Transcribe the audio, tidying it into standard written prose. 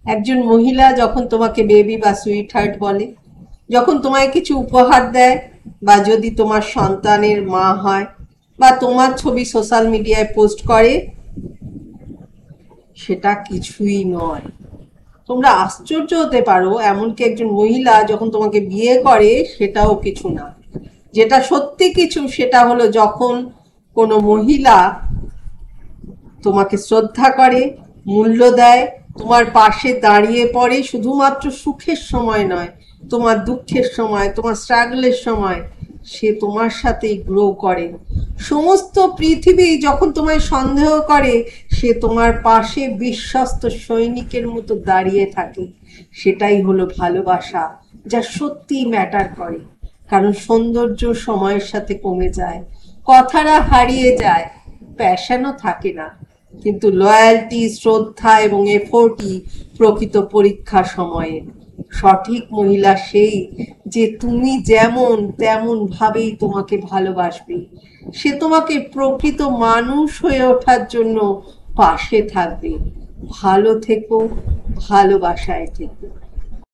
একজন মহিলা যখন তোমাকে বেবি বা সুইট হার্ট বলে, যখন তোমায় কিছু উপহার দেয়, বা যদি তোমার সন্তানের মা হয়, বা তোমার ছবি সোশ্যাল মিডিয়ায় পোস্ট করে, সেটা কিছুই নয়। তোমরা আশ্চর্য হতে পারো, এমনকি একজন মহিলা যখন তোমাকে বিয়ে করে সেটাও কিছু না। যেটা সত্যি কিছু সেটা হলো যখন কোনো মহিলা তোমাকে শ্রদ্ধা করে, মূল্য দেয়, তোমার পাশে দাঁড়িয়ে পড়ে, শুধুমাত্র সুখের সময় নয়, তোমার দুঃখের সময়, তোমার স্ট্রাগলের সময় সে তোমার সাথেই গ্রো করে। সমস্ত পৃথিবী যখন তোমায় সন্দেহ করে, সে তোমার পাশে বিশ্বস্ত সৈনিকের মতো দাঁড়িয়ে থাকে। সেটাই হলো ভালোবাসা, যা সত্যিই ম্যাটার করে। কারণ সৌন্দর্য সময়ের সাথে কমে যায়, কথাটা হারিয়ে যায়, প্যাশনও থাকে না, কিন্তু লয়্যালটি, শ্রদ্ধা এবং এফোর্টই প্রকৃত পরীক্ষা সময়ে। সঠিক মহিলা সেই যে তুমি যেমন তেমন ভাবেই তোমাকে ভালোবাসবে। সে তোমাকে প্রকৃত মানুষ হয়ে ওঠার জন্য পাশে থাকবে। ভালো থেকো, ভালোবাসায় থেকো।